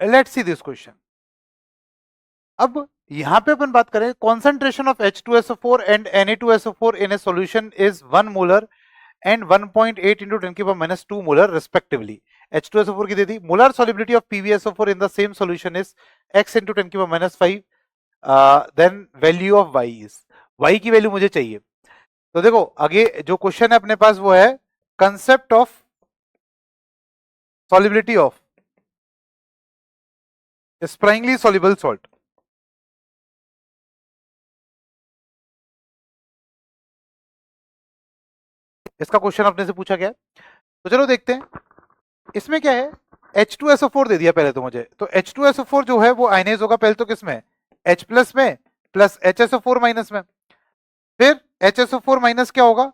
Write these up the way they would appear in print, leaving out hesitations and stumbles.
Let's see this question. अब यहां पे अपन बात करें, concentration of H2SO4 and Na2SO4 in A solution is 1 molar and 1.8 into 10 की power minus 2 molar respectively. H2SO4 की दे दी। Molar solubility of PbSO4 in the same solution is x into 10 की power minus 5। Then value of y is, y की वैल्यू मुझे चाहिए। तो देखो आगे जो क्वेश्चन है अपने पास वो है concept of solubility of sparingly soluble salt. इसका क्वेश्चन अपने से पूछा गया। तो चलो देखते हैं इसमें क्या है। H2SO4 दे दिया पहले तो मुझे, तो H2SO4 जो है वो आयनाइज होगा पहले तो किसमें, H प्लस में प्लस HSO4 माइनस में। फिर HSO4 माइनस क्या होगा,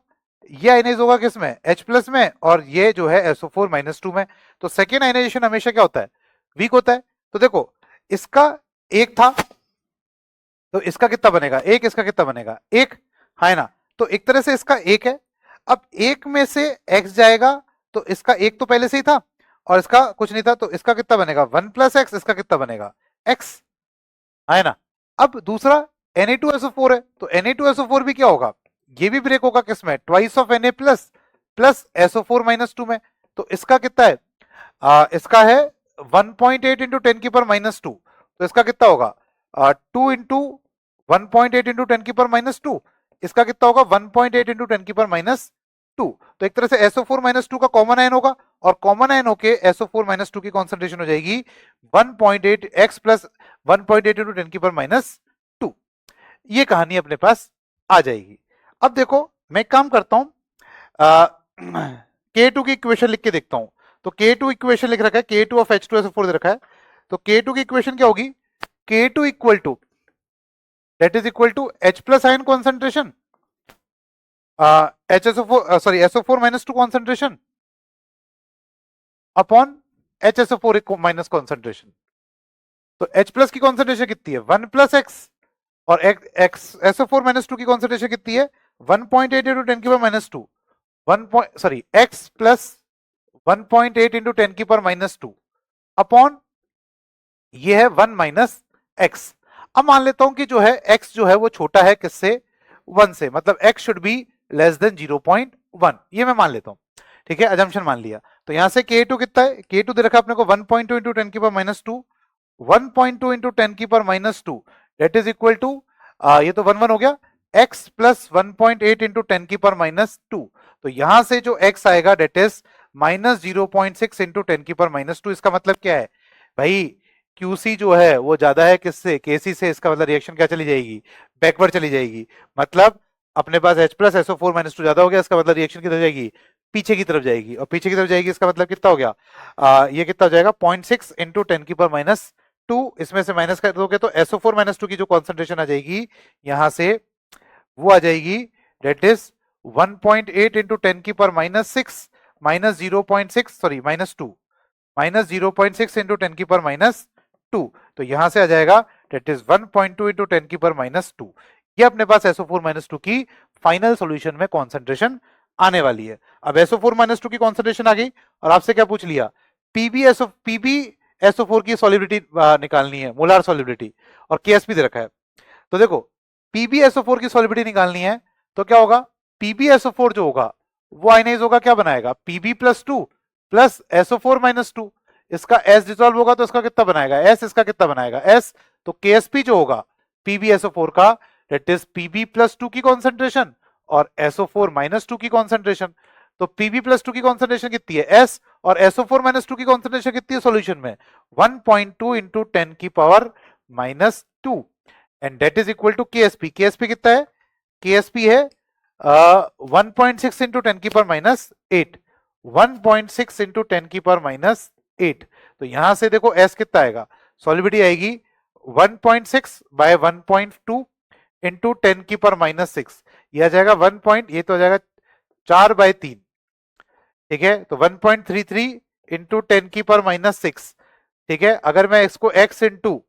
ये आयनाइज होगा किसमें, H प्लस में, और ये जो है SO4 माइनस 2 में। तो सेकेंड आयनाइजेशन हमेशा क्या होता है, वीक होता है। तो देखो इसका एक था, तो इसका कितना बनेगा एक, इसका कितना बनेगा एक, है ना। तो एक तरह से इसका एक है। अब एक में से x जाएगा, तो इसका एक तो पहले से ही था और इसका कुछ नहीं था, तो इसका कितना बनेगा 1 प्लस एक्स, इसका कितना बनेगा x, है ना। अब दूसरा Na2SO4 है, तो Na2SO4 भी क्या होगा, ये भी ब्रेक होगा किसमें, twice of Na plus plus SO4 minus 2 में। तो इसका कितना है, इसका है 1.8 इंटू 10 की पर माइनस 2। तो इसका कितना होगा 2 इंटू 1.8 इंटू 10 की पर माइनस 2। इसका कितना होगा 1.8 इंटू 10 की पर माइनस 2। तो एक तरह से SO4 माइनस 2 का कॉमन आयन होगा, और कॉमन आयन होके SO4 माइनस 2 की कॉन्सेंट्रेशन हो जाएगी 1.8 x प्लस 1.8 इंटू 10 की पर माइनस 2। ये कहानी अपने पास आ जाएगी। अब देखो मैं काम करता हूं, K2 की इक्वेशन लिख के देखता हूं। तो K2 इक्वेशन लिख रखा है, K2 ऑफ H2SO4 दे रखा है। तो K2 की इक्वेशन क्या होगी, K2 equal to that is equal to H plus ion concentration, HSO4 sorry SO4 minus 2 concentration upon HSO4 minus concentration. तो H प्लस की कॉन्सेंट्रेशन कितनी है 1 प्लस एक्स, और एक्स SO4 माइनस 2 की कॉन्सेंट्रेशन कितनी है 1.8 इंटू 10 की power minus 2, 1 sorry x plus 1.8 into 10 की पावर माइनस 2 अपॉन ये है 1 माइनस एक्स। अब मान लेता हूं कि जो है x जो है वो छोटा है किससे, 1 से, मतलब x should be less than 0.1, ये मैं मान लेता हूं। ठीक है, अजम्पशन मान लिया। तो यहां से K2 कितना है, K2 दे रखा अपने को 1.2 इंटू 10 की पावर माइनस 2, 1.2 इंटू 10 की power minus 2 that is equal to, ये तो 1 1 हो गया, x प्लस 1.8 इंटू 10 की पावर माइनस 2। तो यहां से जो x आएगा डेट इज माइनस 0.6 इंटू 10 की पावर माइनस 2। इसका मतलब क्या है भाई, QC जो है वो ज्यादा है किससे, KC से। इसका मतलब रिएक्शन क्या चली जाएगी, बैकवर्ड चली जाएगी। मतलब अपने पास H प्लस SO4 माइनस 2 ज्यादा हो गया, इसका मतलब रिएक्शन किधर जाएगी, पीछे की तरफ जाएगी, और पीछे की तरफ जाएगी इसका मतलब कितना हो गया, ये कितना हो जाएगा 0.6 इंटू 10 की पावर माइनस 2। इसमें से माइनस कर दोगे तो SO4 माइनस 2 की जो कॉन्सेंट्रेशन आ जाएगी यहां से, वो आ जाएगी डेट इज 1.8 इंटू 10 की power minus 6 minus 0.6 sorry minus 2, minus 0.6 into 10 की पावर माइनस 2। तो यहां से आ जाएगा डेट इज 1.2 इंटू 10 की पावर माइनस 2। ये अपने पास SO4 माइनस 2 की फाइनल सॉल्यूशन में कॉन्सेंट्रेशन आने वाली है। अब SO4 माइनस 2 की कॉन्सेंट्रेशन आ गई, और आपसे क्या पूछ लिया, PbSO4 की सॉलिबिलिटी निकालनी है, मोलार सॉलिबिलिटी, और KSP दे रखा है। तो देखो PbSO4 की सॉलिबिलिटी निकालनी है, तो क्या होगा, PbSO4 जो होगा वो आयनाइज होगा, क्या बनाएगा Pb plus 2 plus SO4 minus 2। इसका S डिसॉल्व होगा तो इसका कितना बनाएगा S, इसका कितना बनाएगा S। तो KSP जो होगा PbSO4 का दैट इज Pb प्लस 2 की कॉन्सेंट्रेशन और SO4 माइनस 2 की कॉन्सेंट्रेशन। तो Pb प्लस 2 की कॉन्सेंट्रेशन कितनी है S, और SO4 माइनस 2 की कॉन्सेंट्रेशन कितनी है सॉल्यूशन में 1.2 इंटू 10 की power minus 2, and that is equal to KSP। KSP कितना है, KSP है 1.6 इंटू 10 की पावर माइनस 8, 1.6 इंटू 10 की पावर माइनस 8। तो यहां से देखो S कितना आएगा, सॉलिबिलिटी आएगी 1.6 बाय 1.2 इंटू 10 की पावर माइनस 6। यह आ जाएगा 1 पॉइंट, ये तो आ जाएगा 4 बाय 3। ठीक है, तो 1.33 इंटू 10 की पावर माइनस 6। ठीक है, अगर मैं इसको x इंटू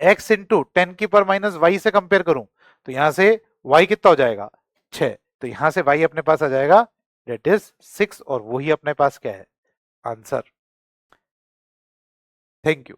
10 की पावर माइनस y से कंपेयर करूं, तो यहां से y कितना हो जाएगा 6। तो यहां से y अपने पास आ जाएगा दैट इज 6, और वही अपने पास क्या है आंसर। Thank you.